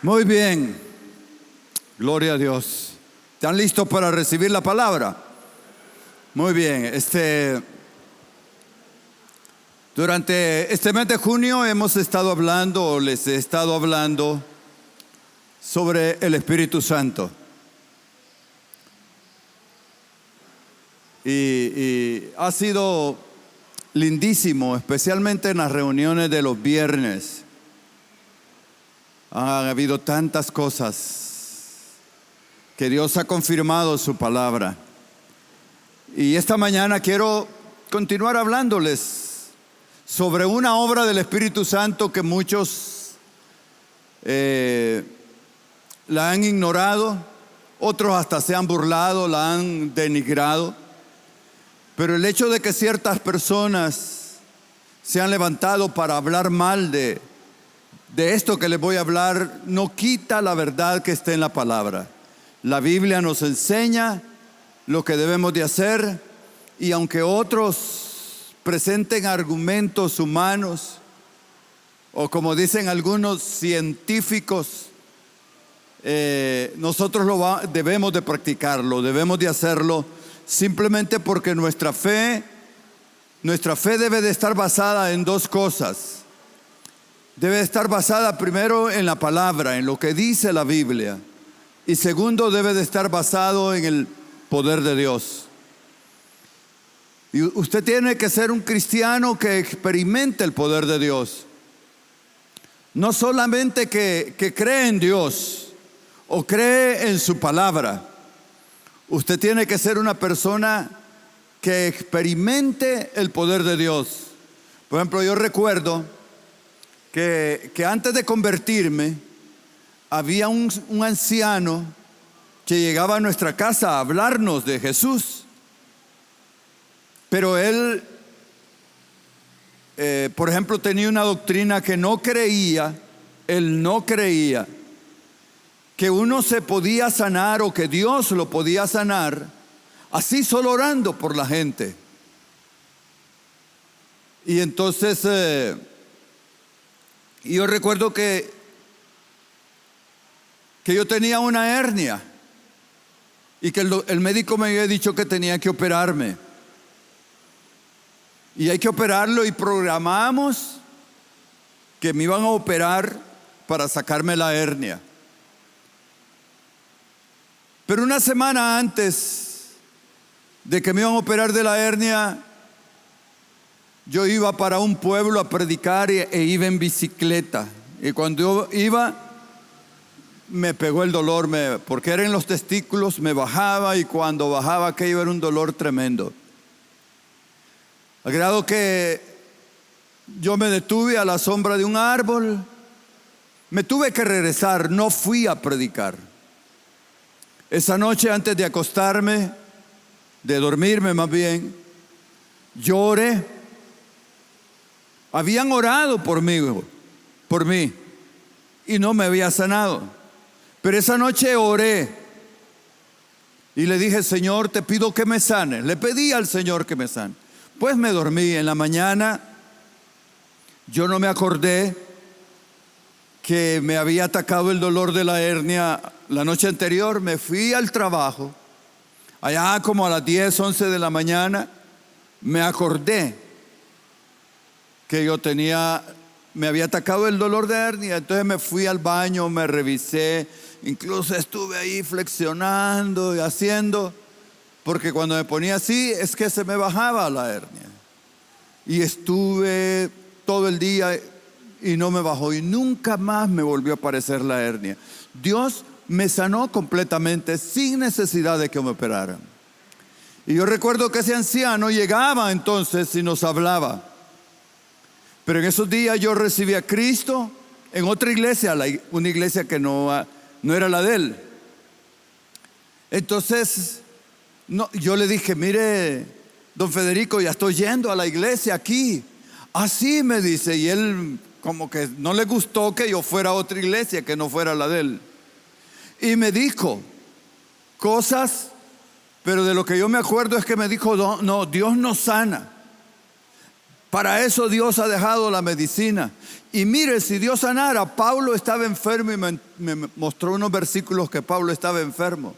Muy bien, gloria a Dios. ¿Están listos para recibir la palabra? Muy bien, durante este mes de junio les he estado hablando sobre el Espíritu Santo. Y ha sido lindísimo, especialmente en las reuniones de los viernes. Ha habido tantas cosas que Dios ha confirmado su palabra. Y esta mañana quiero continuar hablándoles sobre una obra del Espíritu Santo que muchos la han ignorado, otros hasta se han burlado, la han denigrado. Pero el hecho de que ciertas personas se han levantado para hablar mal de esto que les voy a hablar no quita la verdad que está en la palabra. La Biblia nos enseña lo que debemos de hacer, y aunque otros presenten argumentos humanos o, como dicen algunos, científicos, nosotros debemos de practicarlo, debemos de hacerlo, simplemente porque nuestra fe debe de estar basada en dos cosas. Debe estar basada primero en la palabra, en lo que dice la Biblia, y segundo, debe de estar basado en el poder de Dios. Y usted tiene que ser un cristiano que experimente el poder de Dios, no solamente que cree en Dios o cree en su palabra. Usted tiene que ser una persona que experimente el poder de Dios. Por ejemplo, yo recuerdo que antes de convertirme había un anciano que llegaba a nuestra casa a hablarnos de Jesús. Pero él, por ejemplo, tenía una doctrina que él no creía que uno se podía sanar o que Dios lo podía sanar así solo orando por la gente. Y entonces yo recuerdo que yo tenía una hernia y que el médico me había dicho que tenía que operarme. Y hay que operarlo, y programamos que me iban a operar para sacarme la hernia. Pero una semana antes de que me iban a operar de la hernia, yo iba para un pueblo a predicar e iba en bicicleta. Y cuando yo iba, me pegó el dolor, porque era en los testículos, me bajaba, y cuando bajaba aquello era un dolor tremendo. Al grado que yo me detuve a la sombra de un árbol. Me tuve que regresar, no fui a predicar. Esa noche, antes de acostarme, de dormirme más bien, lloré. Habían orado por mí, y no me había sanado. Pero esa noche oré y le dije: Señor, te pido que me sane. Le pedí al Señor que me sane. Pues me dormí. En la mañana yo no me acordé que me había atacado el dolor de la hernia la noche anterior. Me fui al trabajo, allá como a las 10, 11 de la mañana, me acordé que me había atacado el dolor de hernia. Entonces me fui al baño, me revisé, incluso estuve ahí flexionando y haciendo, porque cuando me ponía así es que se me bajaba la hernia. Y estuve todo el día y no me bajó, y nunca más me volvió a aparecer la hernia. Dios me sanó completamente sin necesidad de que me operaran. Y yo recuerdo que ese anciano llegaba entonces y nos hablaba. Pero en esos días yo recibí a Cristo en otra iglesia, una iglesia que no era la de él. Entonces yo le dije: mire, don Federico, ya estoy yendo a la iglesia aquí. Así me dice, y él como que no le gustó que yo fuera a otra iglesia que no fuera la de él. Y me dijo cosas, pero de lo que yo me acuerdo es que me dijo: no, Dios nos sana. Para eso Dios ha dejado la medicina. Y mire, si Dios sanara, Pablo estaba enfermo y me mostró unos versículos que Pablo estaba enfermo.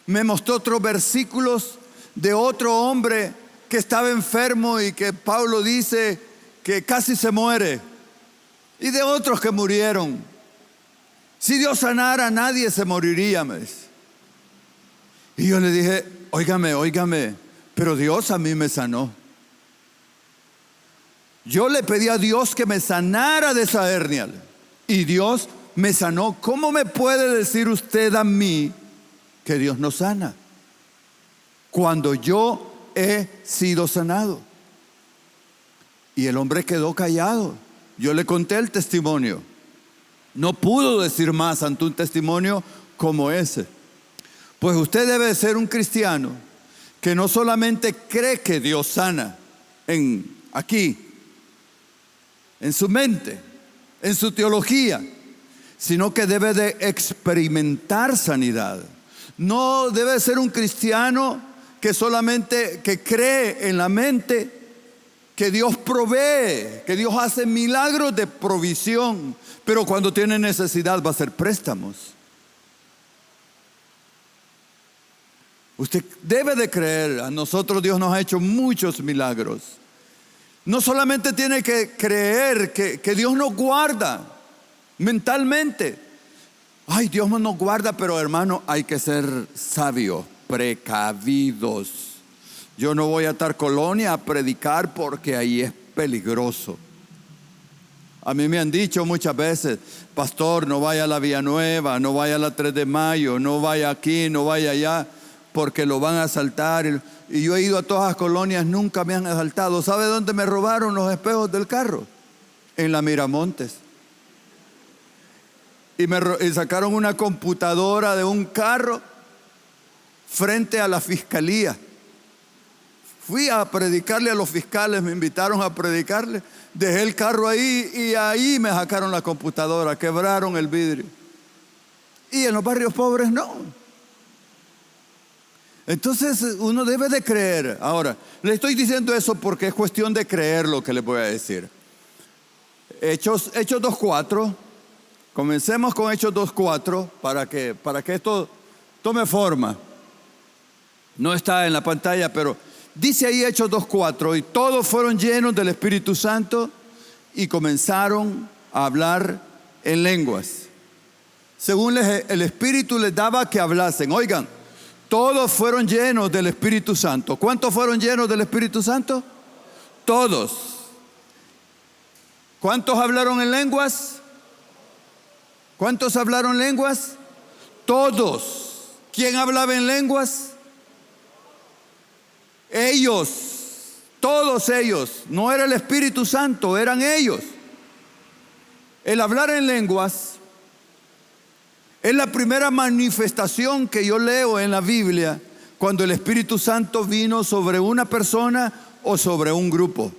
Me mostró otros versículos de otro hombre que estaba enfermo y que Pablo dice que casi se muere. Y de otros que murieron. Si Dios sanara, nadie se moriría, me dice. Y yo le dije, óigame, pero Dios a mí me sanó. Yo le pedí a Dios que me sanara de esa hernia y Dios me sanó. ¿Cómo me puede decir usted a mí que Dios no sana cuando yo he sido sanado? Y el hombre quedó callado. Yo le conté el testimonio. No pudo decir más ante un testimonio como ese. Pues usted debe ser un cristiano que no solamente cree que Dios sana aquí, en su mente, en su teología, sino que debe de experimentar sanidad. No debe ser un cristiano que solamente que cree en la mente que Dios provee, que Dios hace milagros de provisión, pero cuando tiene necesidad va a hacer préstamos. Usted debe de creer, a nosotros Dios nos ha hecho muchos milagros. No solamente tiene que creer que Dios nos guarda mentalmente. Ay, Dios nos guarda, pero hermano, hay que ser sabios, precavidos. Yo no voy a Tarcolonia a predicar porque ahí es peligroso. A mí me han dicho muchas veces, pastor, no vaya a la Villanueva, no vaya a la 3 de Mayo, no vaya aquí, no vaya allá, porque lo van a asaltar. Y yo he ido a todas las colonias, nunca me han asaltado. ¿Sabe dónde me robaron los espejos del carro? En la Miramontes. Y sacaron una computadora de un carro frente a la fiscalía. Fui a predicarle a los fiscales, me invitaron a predicarle. Dejé el carro ahí y ahí me sacaron la computadora, quebraron el vidrio. Y en los barrios pobres no. Entonces uno debe de creer. Ahora, le estoy diciendo eso porque es cuestión de creer lo que les voy a decir. Hechos 2:4. Comencemos con Hechos 2:4 para que esto tome forma. No está en la pantalla, pero dice ahí Hechos 2:4, y todos fueron llenos del Espíritu Santo y comenzaron a hablar en lenguas, según el Espíritu les daba que hablasen. Oigan, todos fueron llenos del Espíritu Santo. ¿Cuántos fueron llenos del Espíritu Santo? Todos. ¿Cuántos hablaron en lenguas? ¿Cuántos hablaron lenguas? Todos. ¿Quién hablaba en lenguas? Ellos, todos ellos. No era el Espíritu Santo, eran ellos. El hablar en lenguas es la primera manifestación que yo leo en la Biblia cuando el Espíritu Santo vino sobre una persona o sobre un grupo.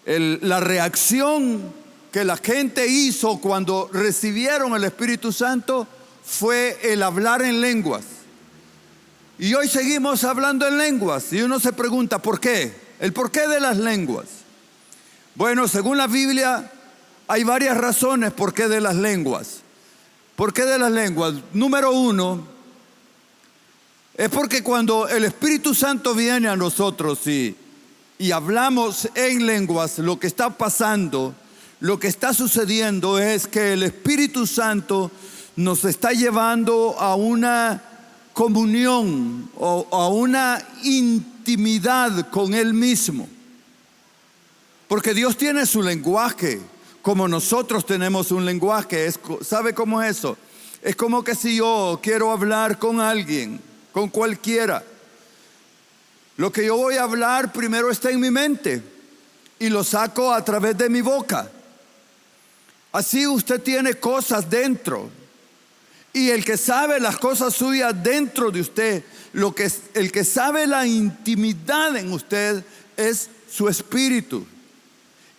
La reacción que la gente hizo cuando recibieron el Espíritu Santo fue el hablar en lenguas. Y hoy seguimos hablando en lenguas. Y uno se pregunta, ¿por qué? El porqué de las lenguas. Bueno, según la Biblia, hay varias razones por qué de las lenguas. ¿Por qué de las lenguas? Número 1, es porque cuando el Espíritu Santo viene a nosotros y hablamos en lenguas, lo que está pasando, lo que está sucediendo es que el Espíritu Santo nos está llevando a una comunión o a una intimidad con Él mismo. Porque Dios tiene su lenguaje, como nosotros tenemos un lenguaje. ¿Sabe cómo es eso? Es como que si yo quiero hablar con alguien, con cualquiera, lo que yo voy a hablar primero está en mi mente y lo saco a través de mi boca. Así usted tiene cosas dentro. Y el que sabe las cosas suyas dentro de usted, el que sabe la intimidad en usted es su espíritu.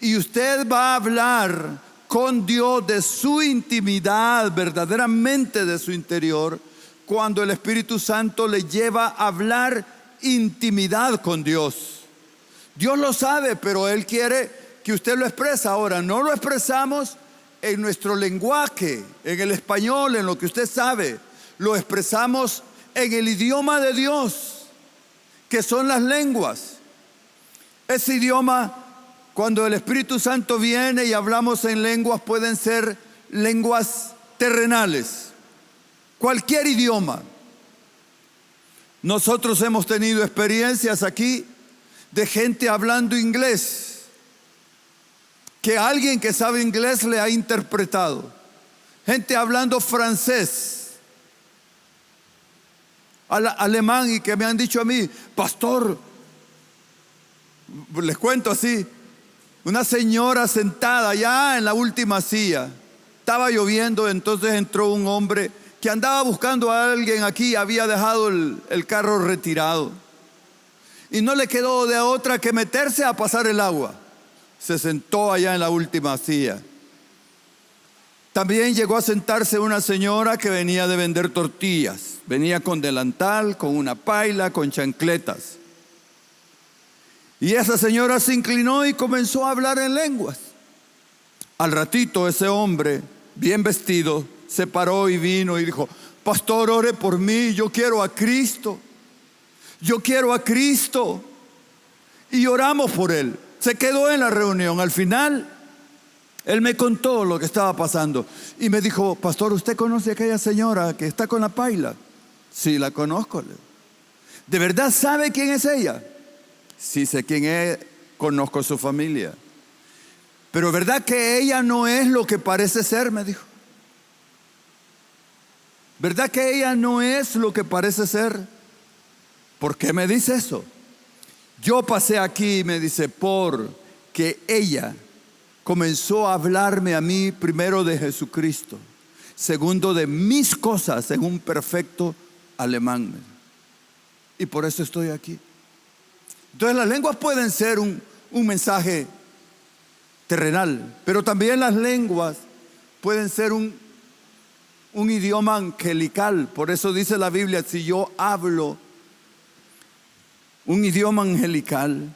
Y usted va a hablar con Dios de su intimidad, verdaderamente de su interior, cuando el Espíritu Santo le lleva a hablar intimidad con Dios. Dios lo sabe, pero Él quiere que usted lo exprese. Ahora, no lo expresamos en nuestro lenguaje, en el español, en lo que usted sabe. Lo expresamos en el idioma de Dios, que son las lenguas. Ese idioma, cuando el Espíritu Santo viene y hablamos en lenguas, pueden ser lenguas terrenales, cualquier idioma. Nosotros hemos tenido experiencias aquí de gente hablando inglés, que alguien que sabe inglés le ha interpretado. Gente hablando francés, alemán, y que me han dicho a mí: pastor, les cuento así, una señora sentada ya en la última silla, estaba lloviendo, entonces entró un hombre que andaba buscando a alguien aquí, había dejado el carro retirado y no le quedó de otra que meterse a pasar el agua. Se sentó allá en la última silla. También llegó a sentarse una señora que venía de vender tortillas. Venía con delantal, con una paila, con chancletas. Y esa señora se inclinó y comenzó a hablar en lenguas. Al ratito ese hombre, bien vestido, se paró y vino y dijo: pastor, ore por mí, yo quiero a Cristo. Yo quiero a Cristo. Y oramos por él. Se quedó en la reunión. Al final, él me contó lo que estaba pasando. Y me dijo: pastor, ¿usted conoce a aquella señora que está con la paila? Sí, la conozco. ¿De verdad sabe quién es ella? Sí, sé quién es, conozco su familia. Pero ¿verdad que ella no es lo que parece ser? Me dijo. ¿Verdad que ella no es lo que parece ser? ¿Por qué me dice eso? Yo pasé aquí, me dice, porque ella comenzó a hablarme a mí primero de Jesucristo, segundo de mis cosas en un perfecto alemán. Y por eso estoy aquí. Entonces las lenguas pueden ser un mensaje terrenal, pero también las lenguas pueden ser un idioma angelical. Por eso dice la Biblia: si yo hablo un idioma angelical,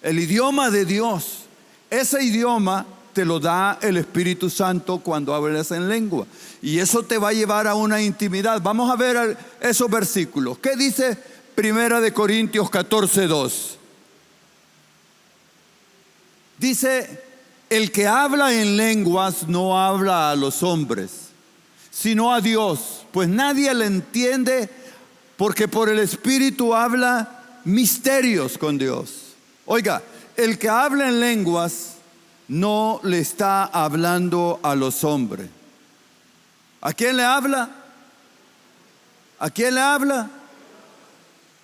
el idioma de Dios, ese idioma te lo da el Espíritu Santo cuando hablas en lengua, y eso te va a llevar a una intimidad. Vamos a ver esos versículos. ¿Qué dice 1 Corintios 14:2? Dice: el que habla en lenguas no habla a los hombres, sino a Dios, pues nadie le entiende, porque por el Espíritu habla misterios con Dios. Oiga, el que habla en lenguas no le está hablando a los hombres. ¿A quién le habla? ¿A quién le habla?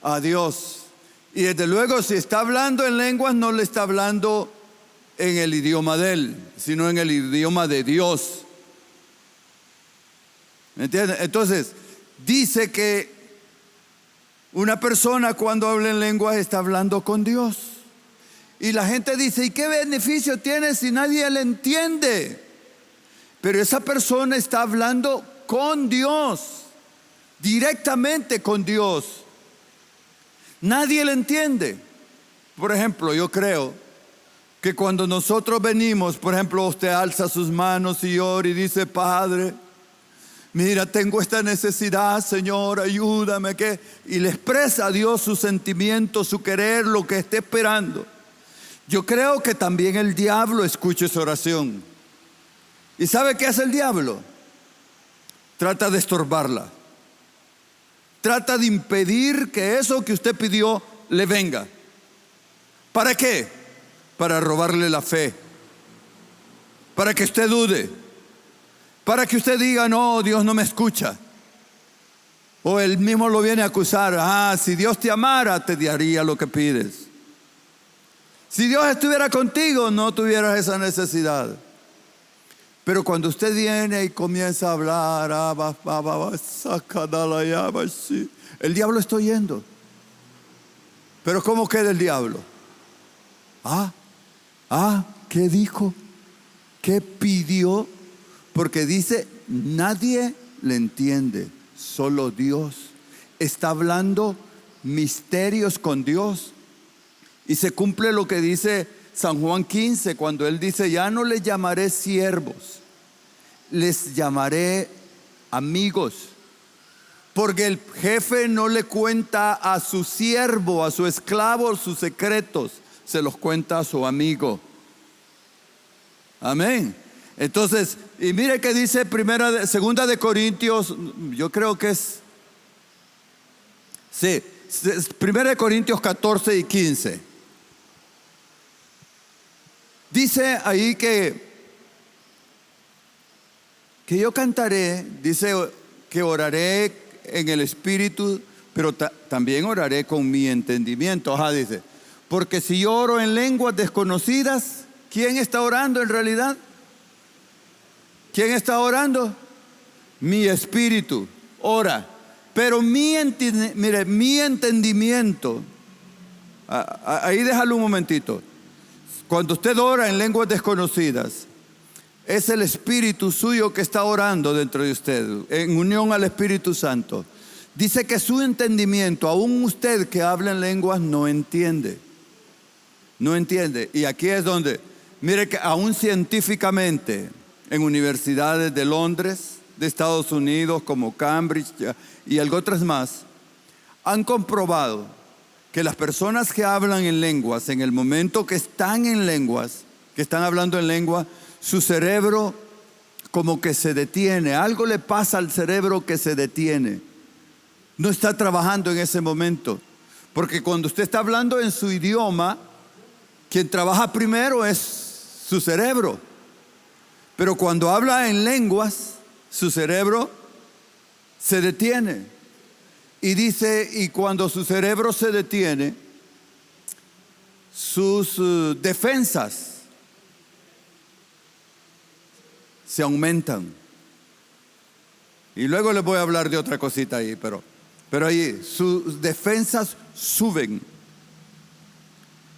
A Dios. Y desde luego, si está hablando en lenguas, no le está hablando en el idioma de él, sino en el idioma de Dios. ¿Me entienden? Entonces, dice que una persona cuando habla en lenguas está hablando con Dios. Y la gente dice: ¿y qué beneficio tiene si nadie le entiende? Pero esa persona está hablando con Dios, directamente con Dios. Nadie le entiende. Por ejemplo, yo creo que cuando nosotros venimos, por ejemplo, usted alza sus manos y ora y dice: Padre, mira, tengo esta necesidad, Señor, ayúdame, y le expresa a Dios su sentimiento, su querer, lo que esté esperando. Yo creo que también el diablo escucha esa oración. ¿Y sabe qué hace el diablo? Trata de estorbarla. Trata de impedir que eso que usted pidió le venga. ¿Para qué? Para robarle la fe. Para que usted dude. Para que usted diga: no, Dios no me escucha. O él mismo lo viene a acusar: si Dios te amara, te daría lo que pides. Si Dios estuviera contigo, no tuvieras esa necesidad. Pero cuando usted viene y comienza a hablar, el diablo está oyendo. Pero ¿cómo queda el diablo? ¿Qué dijo? ¿Qué pidió? Porque dice: nadie le entiende, solo Dios. Está hablando misterios con Dios. Y se cumple lo que dice San Juan 15, cuando él dice: ya no les llamaré siervos, les llamaré amigos. Porque el jefe no le cuenta a su siervo, a su esclavo, sus secretos, se los cuenta a su amigo. Amén. Entonces, y mire que dice segunda de Corintios, yo creo que es, sí, primera de Corintios 14 y 15. Dice ahí que yo cantaré, dice que oraré en el Espíritu, pero también oraré con mi entendimiento. Ajá, dice, porque si yo oro en lenguas desconocidas, ¿quién está orando en realidad? ¿Quién está orando? Mi espíritu ora. Pero mi entendimiento, ahí déjalo un momentito. Cuando usted ora en lenguas desconocidas, es el Espíritu suyo que está orando dentro de usted, en unión al Espíritu Santo. Dice que su entendimiento, aún usted que habla en lenguas, no entiende. No entiende. Y aquí es donde, mire que aún científicamente, en universidades de Londres, de Estados Unidos, como Cambridge y algo otras más, han comprobado que las personas que hablan en lenguas, en el momento que están en lenguas, que están hablando en lengua, su cerebro como que se detiene. Algo le pasa al cerebro que se detiene. No está trabajando en ese momento. Porque cuando usted está hablando en su idioma, quien trabaja primero es su cerebro. Pero cuando habla en lenguas, su cerebro se detiene. Y dice, y cuando su cerebro se detiene, sus defensas se aumentan. Y luego les voy a hablar de otra cosita ahí, pero ahí sus defensas suben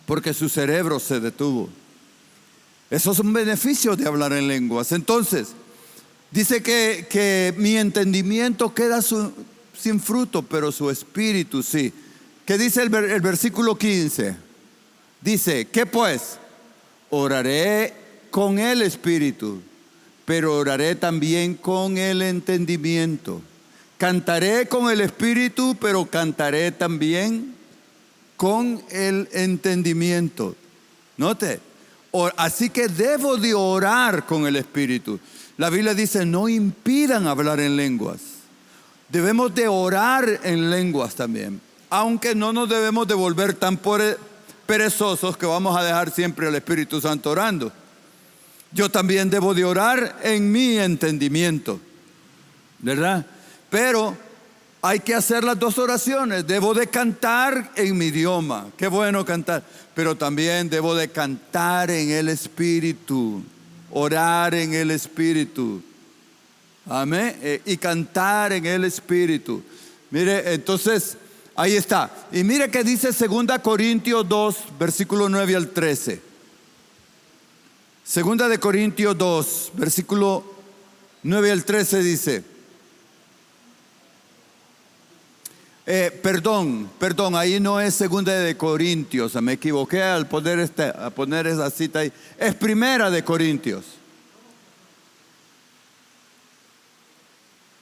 porque su cerebro se detuvo. Esos son beneficios de hablar en lenguas. Entonces, dice que mi entendimiento queda sin fruto, pero su espíritu sí. ¿Qué dice el versículo 15? Dice, ¿qué pues? Oraré con el espíritu, pero oraré también con el entendimiento. Cantaré con el espíritu, pero cantaré también con el entendimiento. Note, así que debo de orar con el espíritu. La Biblia dice, no impidan hablar en lenguas. Debemos de orar en lenguas también, aunque no nos debemos de volver tan perezosos que vamos a dejar siempre al Espíritu Santo orando. Yo también debo de orar en mi entendimiento, ¿verdad? Pero hay que hacer las dos oraciones. Debo de cantar en mi idioma, qué bueno cantar, pero también debo de cantar en el Espíritu, orar en el Espíritu. Amén. Y cantar en el Espíritu. Mire, entonces, ahí está. Y mire que dice 2 Corintios 2, versículo 9 al 13. 2 de Corintios 2, versículo 9 al 13 dice, perdón, ahí no es 2 de Corintios, me equivoqué al poner esa cita ahí. Es 1 de Corintios.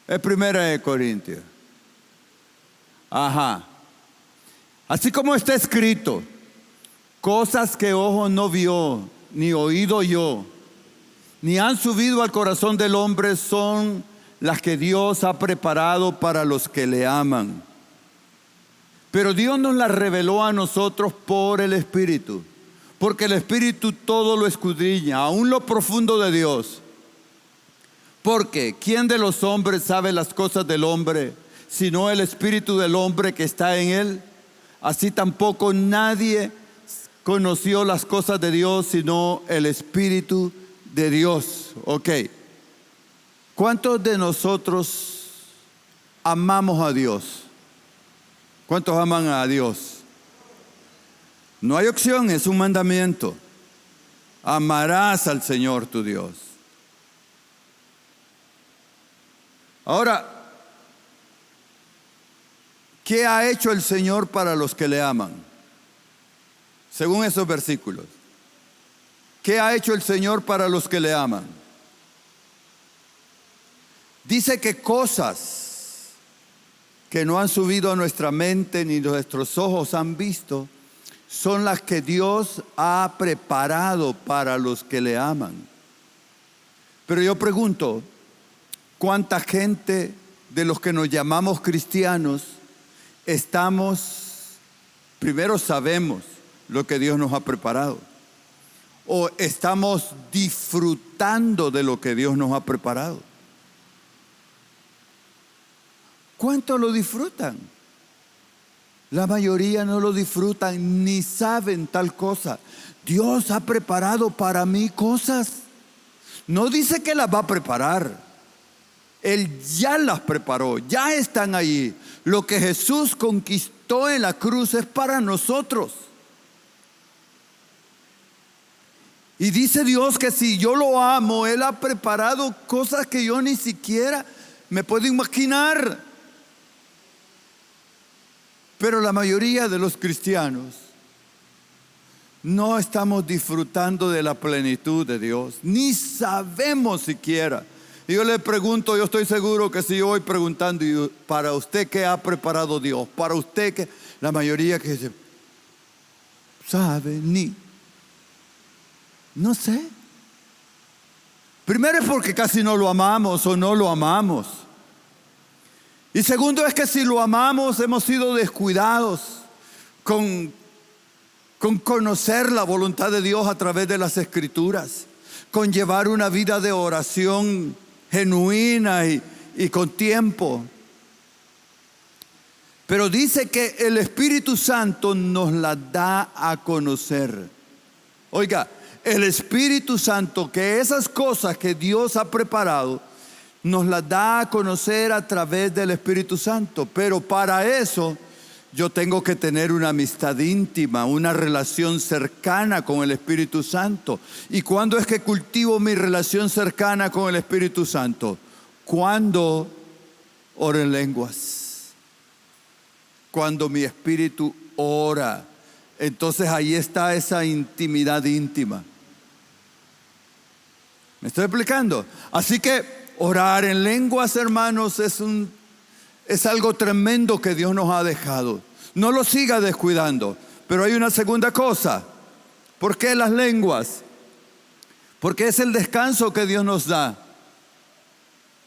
Es 1 de Corintios. Ajá. Así como está escrito, cosas que ojo no vio, ni oído oyó, ni han subido al corazón del hombre, son las que Dios ha preparado para los que le aman. Pero Dios nos las reveló a nosotros por el Espíritu, porque el Espíritu todo lo escudriña, aún lo profundo de Dios. Porque ¿quién de los hombres sabe las cosas del hombre, sino el espíritu del hombre que está en él? Así tampoco nadie conoció las cosas de Dios, sino el Espíritu de Dios. Ok. ¿Cuántos de nosotros amamos a Dios? ¿Cuántos aman a Dios? No hay opción, es un mandamiento. Amarás al Señor tu Dios. Ahora, ¿qué ha hecho el Señor para los que le aman? según esos versículos. ¿Qué ha hecho el Señor para los que le aman? Dice que cosas que no han subido a nuestra mente ni nuestros ojos han visto son las que Dios ha preparado para los que le aman. Pero yo pregunto, ¿cuánta gente de los que nos llamamos cristianos primero sabemos lo que Dios nos ha preparado? ¿O estamos disfrutando de lo que Dios nos ha preparado? ¿Cuánto lo disfrutan? La mayoría no lo disfrutan ni saben tal cosa. Dios ha preparado para mí cosas. No dice que las va a preparar. Él ya las preparó, ya están ahí. Lo que Jesús conquistó en la cruz es para nosotros. Y dice Dios que si yo lo amo, Él ha preparado cosas que yo ni siquiera me puedo imaginar. Pero la mayoría de los cristianos no estamos disfrutando de la plenitud de Dios, ni sabemos siquiera. Y yo le pregunto, yo estoy seguro que si yo voy preguntando, para usted qué ha preparado Dios, para usted qué, la mayoría que dice, sabe, no sé. Primero es porque casi no lo amamos o no lo amamos. Y segundo es que si lo amamos hemos sido descuidados con conocer la voluntad de Dios a través de las Escrituras, con llevar una vida de oración genuina y con tiempo. Pero dice que el Espíritu Santo nos la da a conocer. Oiga, el Espíritu Santo, que esas cosas que Dios ha preparado, nos las da a conocer a través del Espíritu Santo. Pero para eso yo tengo que tener una amistad íntima, una relación cercana con el Espíritu Santo. ¿Y cuándo es que cultivo mi relación cercana con el Espíritu Santo? Cuando oro en lenguas, cuando mi espíritu ora. Entonces ahí está esa intimidad íntima. ¿Me estoy explicando? Así que orar en lenguas, hermanos, es algo tremendo que Dios nos ha dejado. No lo siga descuidando. Pero hay una segunda cosa. ¿Por qué las lenguas? Porque es el descanso que Dios nos da.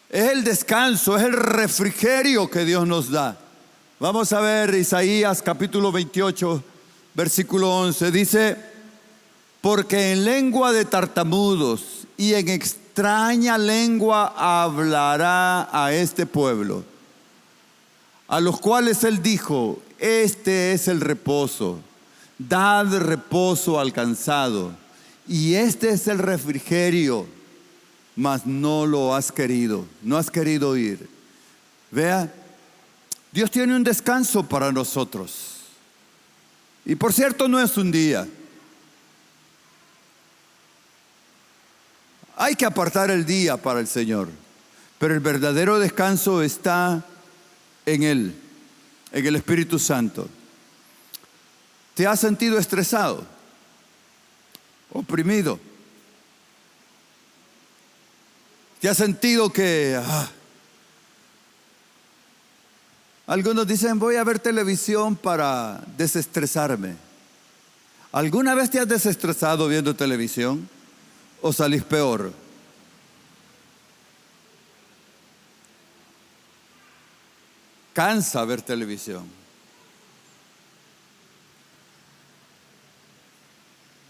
Es el descanso, es el refrigerio que Dios nos da. Vamos a ver Isaías capítulo 28, versículo 11. Dice, porque en lengua de tartamudos y en extraña lengua hablará a este pueblo, a los cuales Él dijo, este es el reposo, dad reposo al cansado, y este es el refrigerio, mas no lo has querido, no has querido oír. Vea, Dios tiene un descanso para nosotros. Y por cierto, no es un día. Hay que apartar el día para el Señor, pero el verdadero descanso está en Él, en el Espíritu Santo. ¿Te has sentido estresado? ¿Oprimido? ¿Te has sentido que... Algunos dicen, voy a ver televisión para desestresarme. ¿Alguna vez te has desestresado viendo televisión? ¿O salís peor? Cansa ver televisión.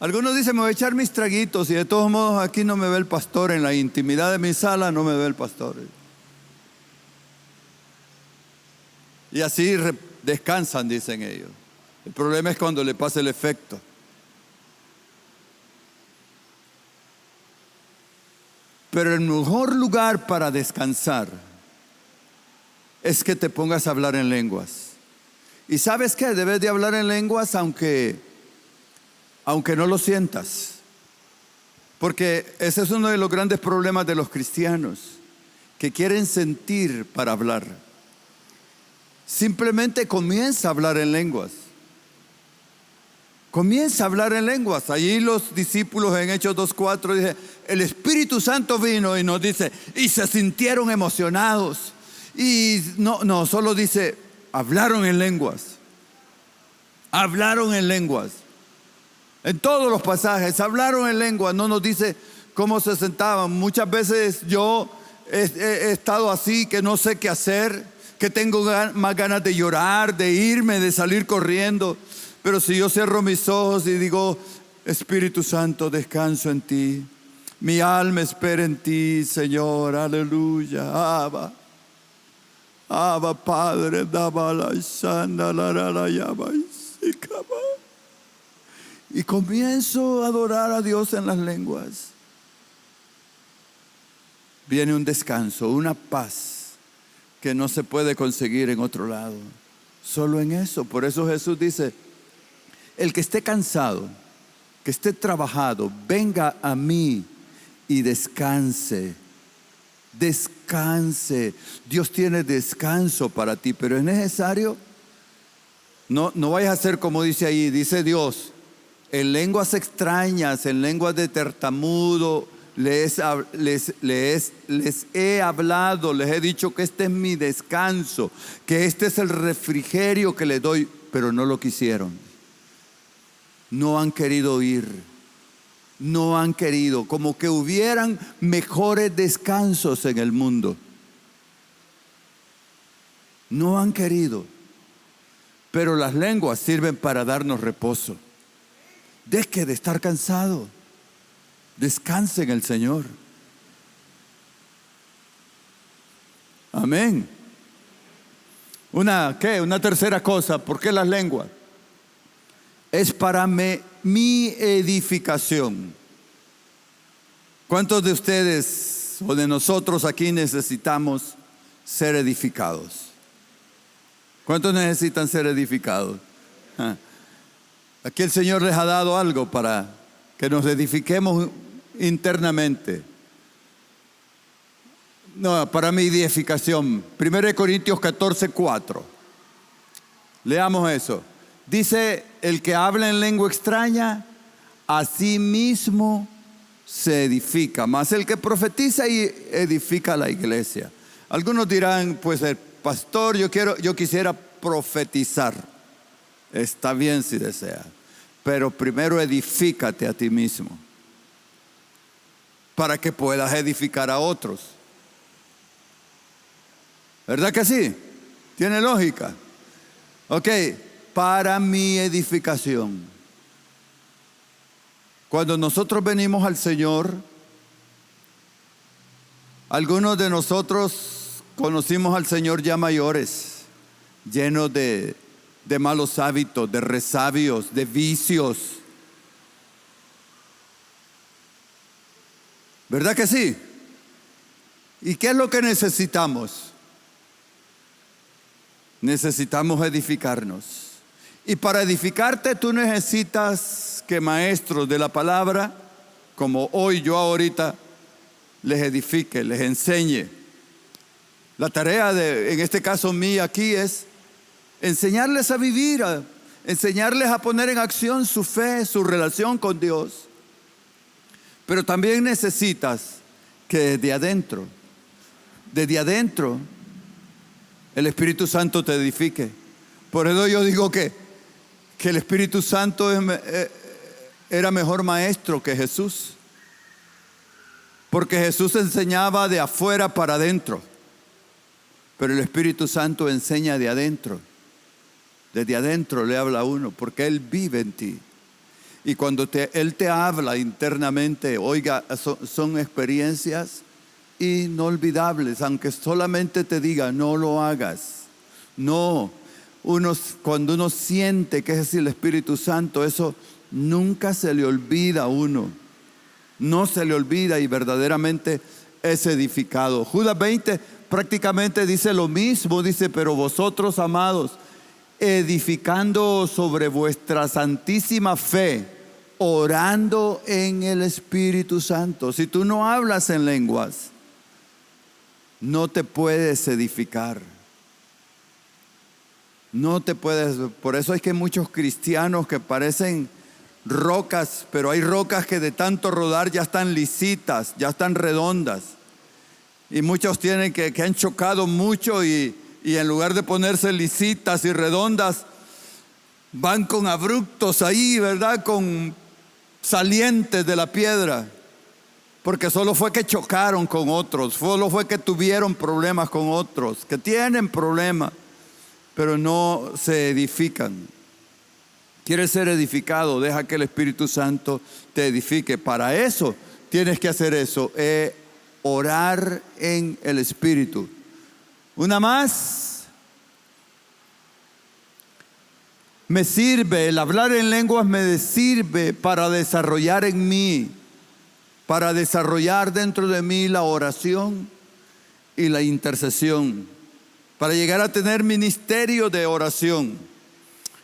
Algunos dicen, me voy a echar mis traguitos y de todos modos aquí no me ve el pastor. En la intimidad de mi sala no me ve el pastor. Y así descansan, dicen ellos. El problema es cuando le pasa el efecto. Pero el mejor lugar para descansar es que te pongas a hablar en lenguas. ¿Y sabes qué? Debes de hablar en lenguas aunque no lo sientas. Porque ese es uno de los grandes problemas de los cristianos, que quieren sentir para hablar. Simplemente comienza a hablar en lenguas. comienza a hablar en lenguas. Allí los discípulos en Hechos 2:4 dice, el Espíritu Santo vino y nos dice, y se sintieron emocionados. Y no, solo dice, hablaron en lenguas. Hablaron en lenguas. En todos los pasajes, hablaron en lenguas. No nos dice cómo se sentaban. Muchas veces yo he estado así, que no sé qué hacer, que tengo más ganas de llorar, de irme, de salir corriendo. Pero si yo cierro mis ojos y digo, Espíritu Santo, descanso en ti. Mi alma espera en ti, Señor. Aleluya. Abba, Padre, daba la shanda, la llama y se cama. Y comienzo a adorar a Dios en las lenguas. Viene un descanso, una paz que no se puede conseguir en otro lado. Solo en eso. Por eso Jesús dice, el que esté cansado, que esté trabajado, venga a mí y descanse. Descanse. Dios tiene descanso para ti, pero es necesario. No vayas a hacer como dice ahí, dice Dios, en lenguas extrañas, en lenguas de tartamudo, les he hablado, les he dicho que este es mi descanso, que este es el refrigerio que les doy, pero no lo quisieron. No han querido oír. No han querido, como que hubieran mejores descansos en el mundo. No han querido. Pero las lenguas sirven para darnos reposo. Deje de estar cansado. Descanse en el Señor. Amén. Una tercera cosa. ¿Por qué las lenguas? Es para mi edificación. ¿Cuántos de ustedes o de nosotros aquí necesitamos ser edificados? ¿Cuántos necesitan ser edificados? Aquí el Señor les ha dado algo para que nos edifiquemos internamente. No, para mi edificación. 1 Corintios 14:4. Leamos eso. Dice, el que habla en lengua extraña, a sí mismo se edifica, mas el que profetiza y edifica a la iglesia. Algunos dirán, pues el pastor, yo quisiera profetizar. Está bien si desea, pero primero edifícate a ti mismo, para que puedas edificar a otros. ¿Verdad que sí? ¿Tiene lógica? Ok. Para mi edificación. Cuando nosotros venimos al Señor, algunos de nosotros conocimos al Señor ya mayores, llenos de malos hábitos, de resabios, de vicios. ¿Verdad que sí? ¿Y qué es lo que necesitamos? Necesitamos edificarnos. Y para edificarte tú necesitas que maestros de la palabra, como hoy yo ahorita, les edifique, les enseñe. La tarea en este caso mía aquí es enseñarles a vivir, enseñarles a poner en acción su fe, su relación con Dios. Pero también necesitas que desde adentro, el Espíritu Santo te edifique. Por eso yo digo que el Espíritu Santo era mejor maestro que Jesús. Porque Jesús enseñaba de afuera para adentro, pero el Espíritu Santo enseña de adentro. Desde adentro le habla a uno, porque Él vive en ti. Y cuando Él te habla internamente, oiga, son experiencias inolvidables, aunque solamente te diga, no lo hagas. No. Cuando uno siente que es el Espíritu Santo, eso nunca se le olvida a uno. No se le olvida y verdaderamente es edificado. Judas 20 prácticamente dice lo mismo, dice, pero vosotros, amados, edificando sobre vuestra santísima fe, orando en el Espíritu Santo. Si tú no hablas en lenguas, no te puedes edificar. No te puedes. Por eso es que muchos cristianos que parecen rocas, pero hay rocas que de tanto rodar ya están lisitas, ya están redondas. Y muchos tienen que han chocado mucho y en lugar de ponerse lisitas y redondas, van con abruptos ahí, ¿verdad? Con salientes de la piedra. Porque solo fue que chocaron con otros, solo fue que tuvieron problemas con otros, que tienen problemas, pero no se edifican. ¿Quieres ser edificado? Deja que el Espíritu Santo te edifique. Para eso tienes que hacer eso, orar en el Espíritu. Una más. Me sirve, el hablar en lenguas me sirve para desarrollar en mí, para desarrollar dentro de mí la oración y la intercesión, para llegar a tener ministerio de oración.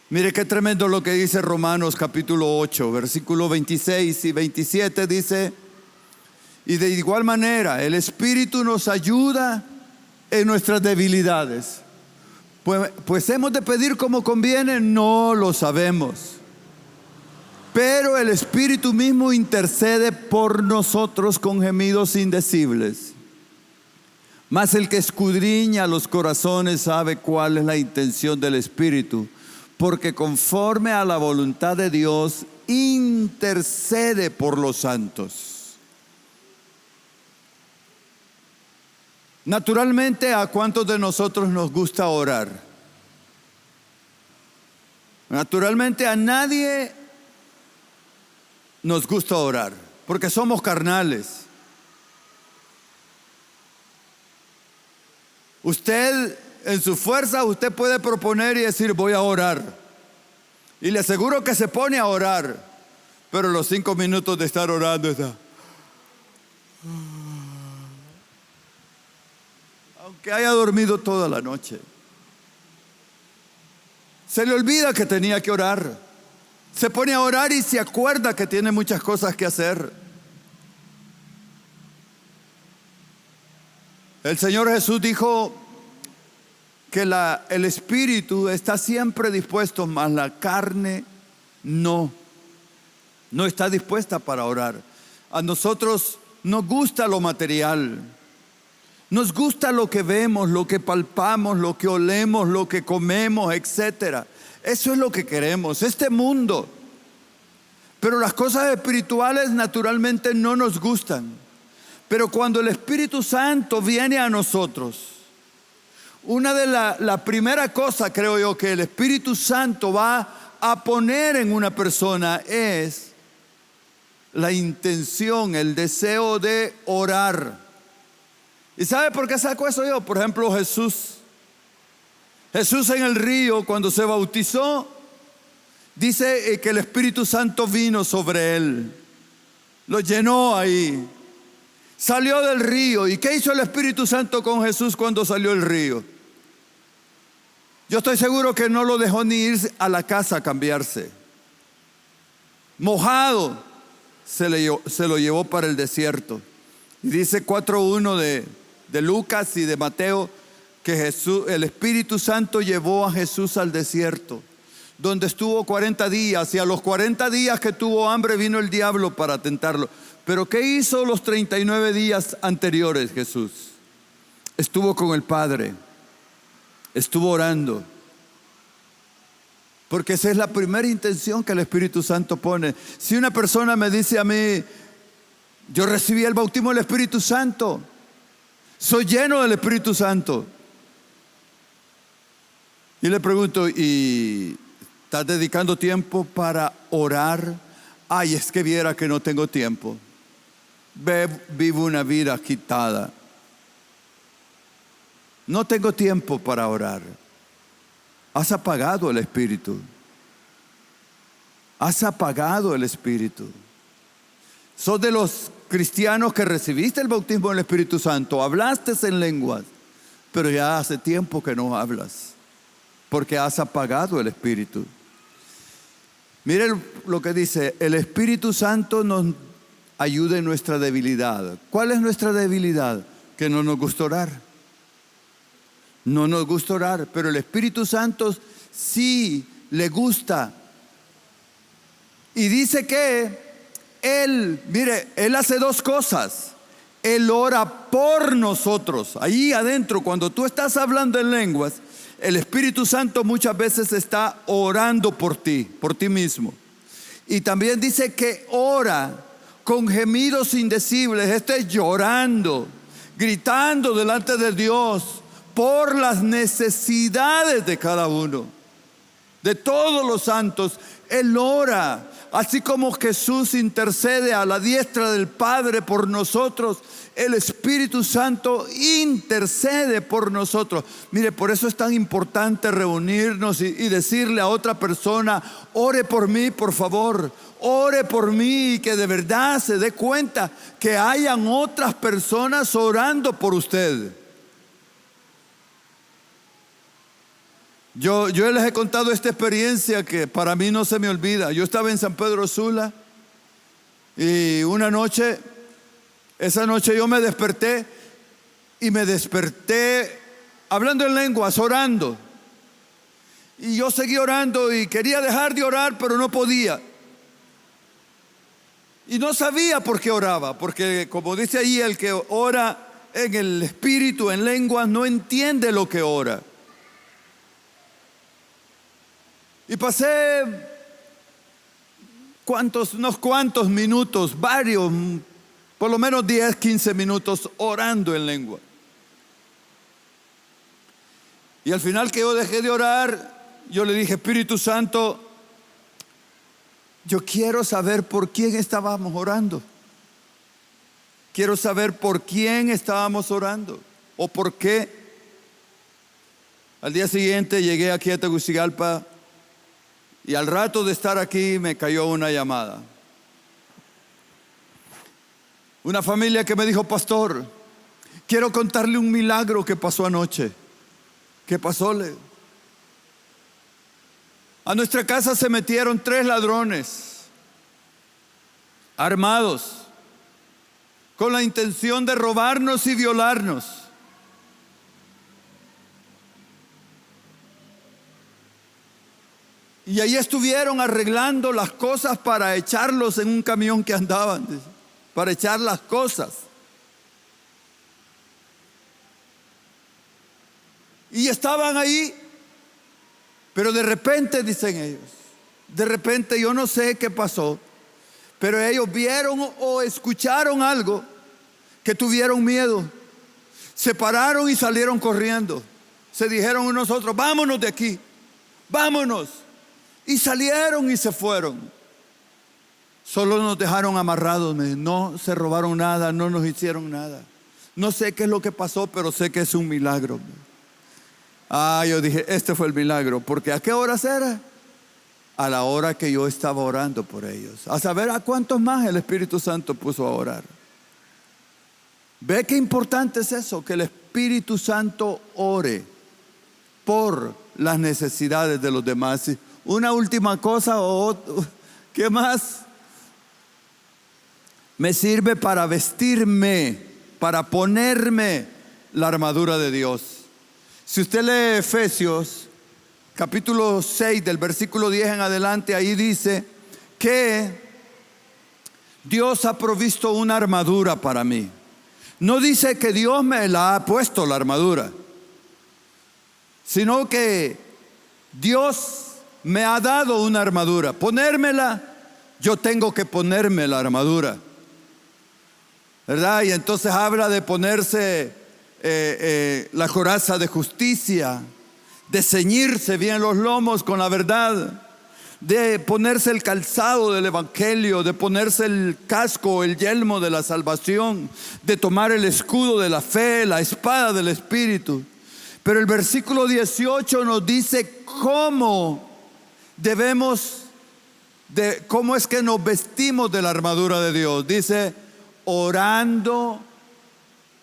Mire qué tremendo lo que dice Romanos capítulo 8, versículos 26 y 27, dice: y de igual manera el Espíritu nos ayuda en nuestras debilidades. Pues hemos de pedir como conviene, no lo sabemos. Pero el Espíritu mismo intercede por nosotros con gemidos indecibles. Mas el que escudriña los corazones sabe cuál es la intención del Espíritu, porque conforme a la voluntad de Dios intercede por los santos. Naturalmente, ¿a cuántos de nosotros nos gusta orar? Naturalmente, a nadie nos gusta orar, porque somos carnales. Usted, en su fuerza, usted puede proponer y decir: voy a orar. Y le aseguro que se pone a orar, pero los 5 minutos de estar orando está. Aunque haya dormido toda la noche, se le olvida que tenía que orar. Se pone a orar y se acuerda que tiene muchas cosas que hacer. El Señor Jesús dijo que el espíritu está siempre dispuesto, mas la carne no está dispuesta para orar. A nosotros nos gusta lo material, nos gusta lo que vemos, lo que palpamos, lo que olemos, lo que comemos, etcétera. Eso es lo que queremos, este mundo. Pero las cosas espirituales naturalmente no nos gustan. Pero cuando el Espíritu Santo viene a nosotros, una de la primera cosa, creo yo, que el Espíritu Santo va a poner en una persona es la intención, el deseo de orar. ¿Y sabe por qué saco eso yo? Por ejemplo, Jesús en el río, cuando se bautizó, dice que el Espíritu Santo vino sobre él, lo llenó ahí. Salió del río. ¿Y qué hizo el Espíritu Santo con Jesús cuando salió del río? Yo estoy seguro que no lo dejó ni ir a la casa a cambiarse. Mojado, se lo llevó para el desierto. Y dice 4:1 de Lucas y de Mateo que el Espíritu Santo llevó a Jesús al desierto, donde estuvo 40 días. Y a los 40 días que tuvo hambre vino el diablo para tentarlo. Pero ¿qué hizo los 39 días anteriores Jesús? Estuvo con el Padre, estuvo orando. Porque esa es la primera intención que el Espíritu Santo pone. Si una persona me dice a mí: yo recibí el bautismo del Espíritu Santo, soy lleno del Espíritu Santo, y le pregunto: ¿y estás dedicando tiempo para orar? Ay, es que viera que no tengo tiempo. Vivo una vida agitada. No tengo tiempo para orar. Has apagado el Espíritu. Has apagado el Espíritu. Sos de los cristianos que recibiste el bautismo del Espíritu Santo, hablaste en lenguas, pero ya hace tiempo que no hablas, porque has apagado el Espíritu. Miren lo que dice: el Espíritu Santo nos ayuda en nuestra debilidad. ¿Cuál es nuestra debilidad? Que no nos gusta orar. No nos gusta orar, pero el Espíritu Santo sí le gusta Y dice que Él, mire, Él hace dos cosas. Él ora por nosotros. Ahí adentro, cuando tú estás hablando en lenguas, el Espíritu Santo muchas veces está orando por ti mismo. Y también dice que ora con gemidos indecibles, llorando, gritando delante de Dios por las necesidades de cada uno, de todos los santos. Él ora, así como Jesús intercede a la diestra del Padre por nosotros, el Espíritu Santo intercede por nosotros. Mire, por eso es tan importante reunirnos y decirle a otra persona: ore por mí, por favor, ore por mí, y que de verdad se dé cuenta que hayan otras personas orando por usted. Yo les he contado esta experiencia que para mí no se me olvida. Yo estaba en San Pedro Sula y esa noche yo me desperté hablando en lenguas, orando. Y yo seguí orando y quería dejar de orar, pero no podía. Y no sabía por qué oraba, porque como dice ahí, el que ora en el espíritu, en lenguas, no entiende lo que ora. Y pasé unos cuantos minutos, varios, por lo menos 10, 15 minutos orando en lengua. Y al final que yo dejé de orar, yo le dije: Espíritu Santo, yo quiero saber por quién estábamos orando. Quiero saber por quién estábamos orando o por qué. Al día siguiente llegué aquí a Tegucigalpa. Y al rato de estar aquí me cayó una llamada. Una familia que me dijo: pastor, quiero contarle un milagro que pasó anoche. ¿Qué pasó? A nuestra casa se metieron 3 ladrones armados con la intención de robarnos y violarnos. Y ahí estuvieron arreglando las cosas para echarlos en un camión que andaban, para echar las cosas. Y estaban ahí, pero de repente, dicen ellos, de repente yo no sé qué pasó, pero ellos vieron o escucharon algo que tuvieron miedo. Se pararon y salieron corriendo. Se dijeron a nosotros: vámonos de aquí, vámonos. Y salieron y se fueron. Solo nos dejaron amarrados. No se robaron nada, no nos hicieron nada. No sé qué es lo que pasó, pero sé que es un milagro. Yo dije: este fue el milagro. Porque ¿a qué horas era? A la hora que yo estaba orando por ellos. A saber a cuántos más el Espíritu Santo puso a orar. ¿Ve qué importante es eso? Que el Espíritu Santo ore por las necesidades de los demás. Una última cosa, ¿qué más? Me sirve para vestirme, para ponerme la armadura de Dios. Si usted lee Efesios capítulo 6 del versículo 10 en adelante, ahí dice que Dios ha provisto una armadura para mí. No dice que Dios me la ha puesto la armadura, sino que Dios me ha dado una armadura. Ponérmela, yo tengo que ponerme la armadura, ¿verdad? Y entonces habla de ponerse la coraza de justicia, de ceñirse bien los lomos con la verdad, de ponerse el calzado del evangelio, de ponerse el casco, el yelmo de la salvación, de tomar el escudo de la fe, la espada del Espíritu. Pero el versículo 18 nos dice cómo cómo es que nos vestimos de la armadura de Dios. Dice: orando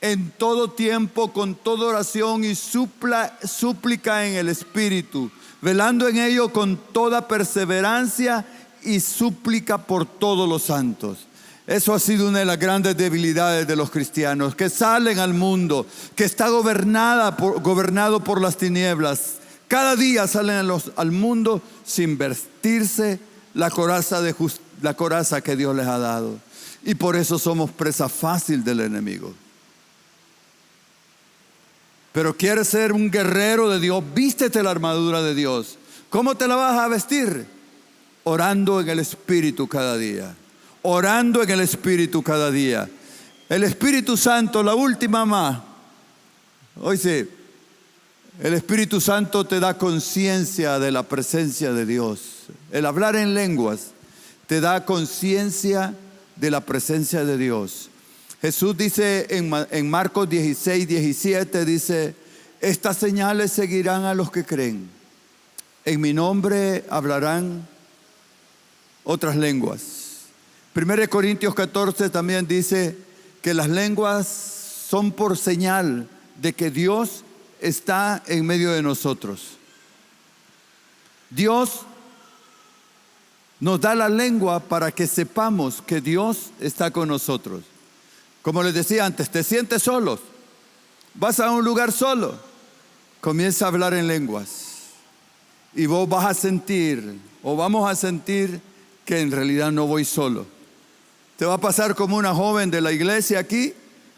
en todo tiempo, con toda oración y súplica en el Espíritu, velando en ello con toda perseverancia y súplica por todos los santos. Eso ha sido una de las grandes debilidades de los cristianos, que salen al mundo, que está gobernado por las tinieblas. Cada día salen al mundo sin vestirse la coraza que Dios les ha dado. Y por eso somos presa fácil del enemigo. Pero quieres ser un guerrero de Dios, vístete la armadura de Dios. ¿Cómo te la vas a vestir? Orando en el Espíritu cada día. Orando en el Espíritu cada día. El Espíritu Santo, la última más. Hoy sí, el Espíritu Santo te da conciencia de la presencia de Dios. El hablar en lenguas te da conciencia de la presencia de Dios. Jesús dice en Marcos 16, 17, dice: estas señales seguirán a los que creen. En mi nombre hablarán otras lenguas. 1 Corintios 14 también dice que las lenguas son por señal de que Dios está en medio de nosotros. Dios nos da la lengua para que sepamos que Dios está con nosotros. Como les decía antes, te sientes solo, vas a un lugar solo, comienza a hablar en lenguas y vos vas a sentir, o vamos a sentir, que en realidad no voy solo. Te va a pasar como una joven de la iglesia aquí,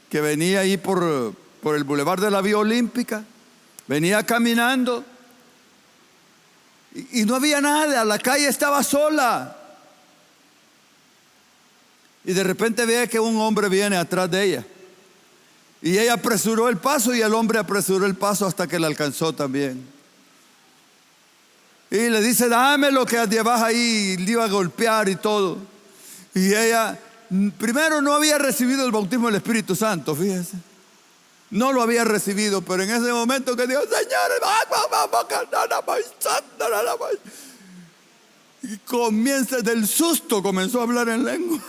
que venía ahí por el Boulevard de la Vía Olímpica, venía caminando y no había nada, la calle estaba sola. Y de repente ve que un hombre viene atrás de ella. Y ella apresuró el paso y el hombre apresuró el paso hasta que la alcanzó también. Y le dice: dame lo que llevas ahí. Y le iba a golpear y todo. Y ella, primero, no había recibido el bautismo del Espíritu Santo, fíjese. No lo había recibido, pero en ese momento que dijo: Señor, y comienza, del susto comenzó a hablar en lengua.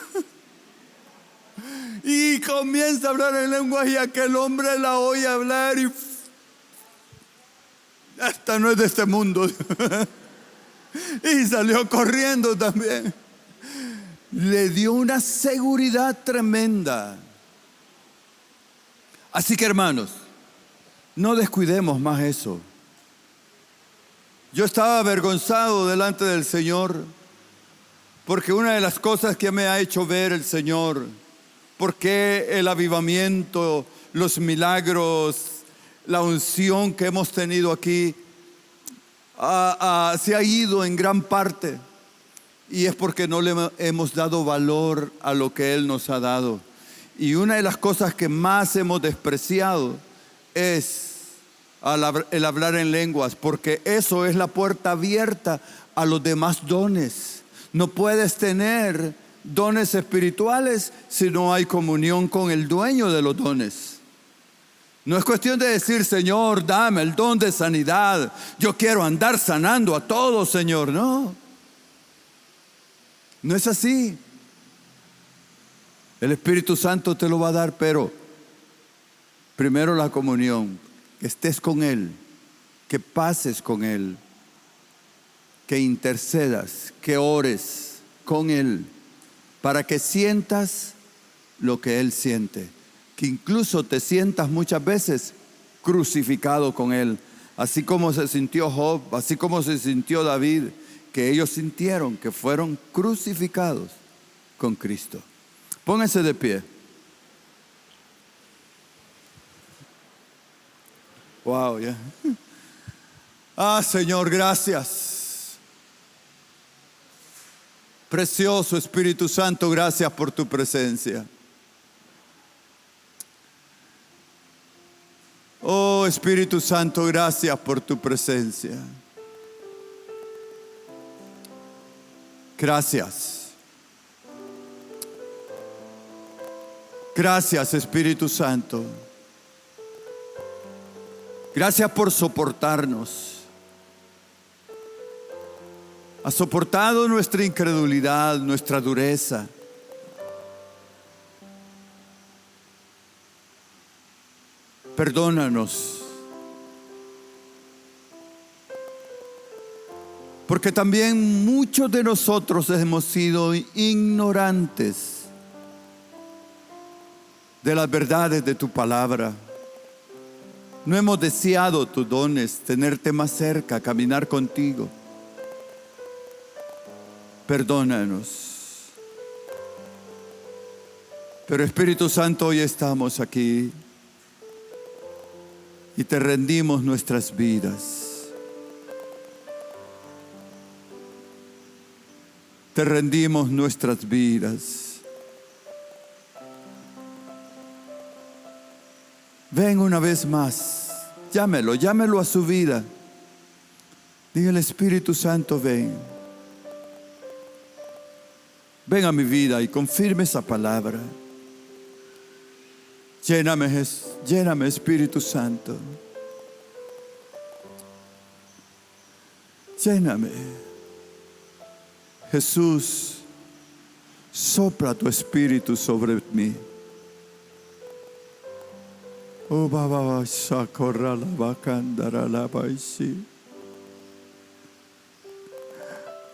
Y comienza a hablar en lenguas y aquel hombre la oye hablar y esta no es de este mundo. Y salió corriendo también. Le dio una seguridad tremenda. Así que, hermanos, no descuidemos más eso. Yo estaba avergonzado delante del Señor porque una de las cosas que me ha hecho ver el Señor, porque el avivamiento, los milagros, la unción que hemos tenido aquí se ha ido en gran parte, y es porque no le hemos dado valor a lo que Él nos ha dado. Y una de las cosas que más hemos despreciado es el hablar en lenguas, porque eso es la puerta abierta a los demás dones. No puedes tener dones espirituales si no hay comunión con el dueño de los dones. No es cuestión de decir: Señor, dame el don de sanidad, yo quiero andar sanando a todos, Señor. No es así. El Espíritu Santo te lo va a dar, pero primero la comunión, que estés con Él, que pases con Él, que intercedas, que ores con Él, para que sientas lo que Él siente, que incluso te sientas muchas veces crucificado con Él, así como se sintió Job, así como se sintió David, que ellos sintieron que fueron crucificados con Cristo. Pónganse de pie. Wow, ya. Señor, gracias. Precioso Espíritu Santo, gracias por tu presencia. Oh Espíritu Santo, gracias por tu presencia. Gracias. Gracias, Espíritu Santo. Gracias por soportarnos. Has soportado nuestra incredulidad, nuestra dureza. Perdónanos. Porque también muchos de nosotros hemos sido ignorantes de las verdades de tu palabra. No hemos deseado tus dones, tenerte más cerca, caminar contigo. perdónanos. Pero Espíritu Santo, hoy estamos aquí y te rendimos nuestras vidas. Te rendimos nuestras vidas. Ven una vez más. Llámelo a su vida. Dígale: Espíritu Santo, ven. Ven a mi vida y confirme esa palabra. Lléname, Espíritu Santo. Lléname. Jesús, sopla tu Espíritu sobre mí. Oh, baba, sacorra la bacandara la baisi.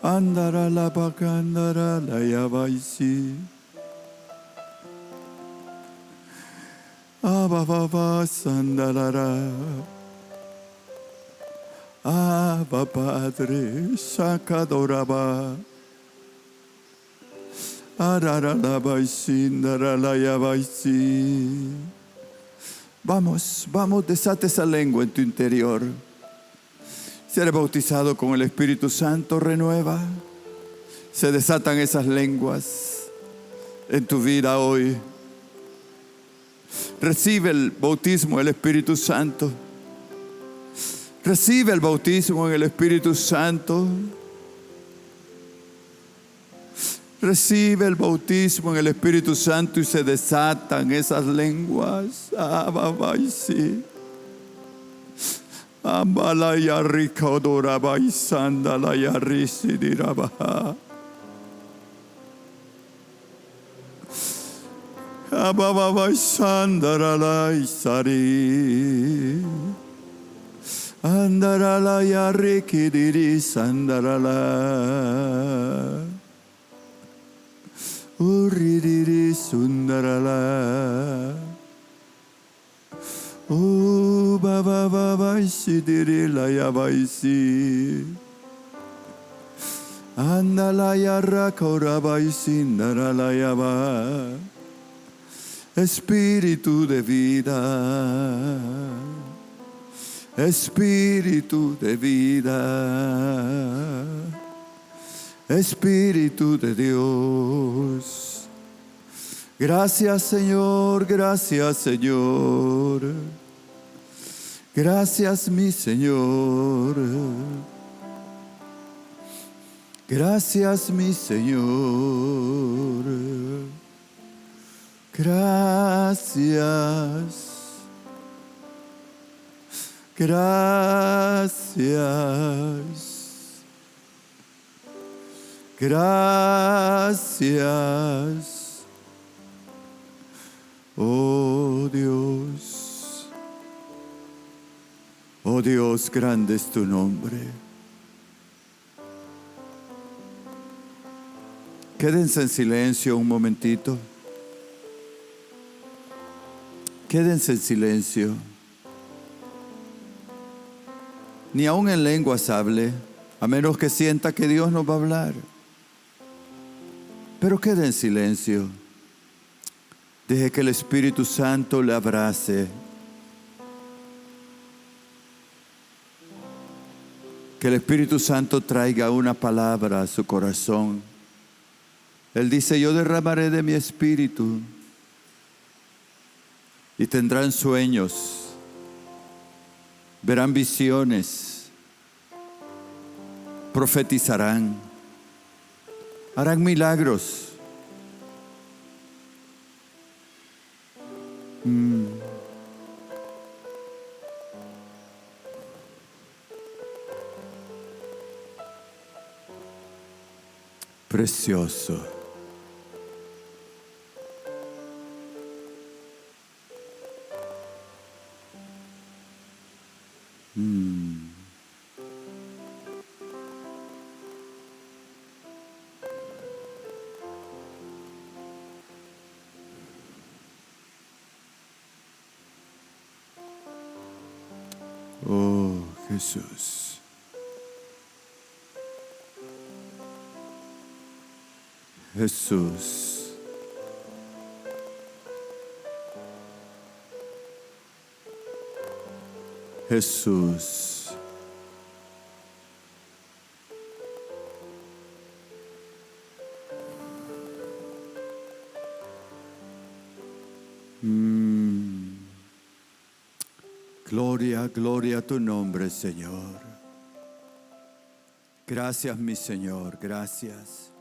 Andara la bacandara la yabaisi. Abba sandalara. Abba Padre, sacadoraba. Arara la baisi, andara la yabaisi. Vamos, desate esa lengua en tu interior. Si eres bautizado con el Espíritu Santo, renueva. Se desatan esas lenguas en tu vida hoy. Recibe el bautismo del Espíritu Santo. Recibe el bautismo en el Espíritu Santo. Recibe el bautismo en el Espíritu Santo y se desatan esas lenguas. Ababaisi. Ambalaya ricodora sandalaya risidiraba. Ababa sandarala isari. Andarala ya rikidiri sandarala. Uridiri sundarala. Oh, baba isidiri la yabaisi. Andala ya rakoraba isindarala yaba. Espíritu de vida, Espíritu de vida, Espíritu de Dios. Gracias Señor, gracias Señor, gracias mi Señor, gracias mi Señor. Gracias, gracias, gracias, oh Dios, grande es tu nombre. Quédense en silencio un momentito. Quédense en silencio. Ni aun en lenguas hable, a menos que sienta que Dios nos va a hablar. Pero quede en silencio. Deje que el Espíritu Santo le abrace. Que el Espíritu Santo traiga una palabra a su corazón. Él dice: yo derramaré de mi Espíritu. Y tendrán sueños, verán visiones, profetizarán, harán milagros. Precioso. Oh, Jesús. Jesús. Jesús. Gloria, gloria a tu nombre, Señor. Gracias, mi Señor, gracias.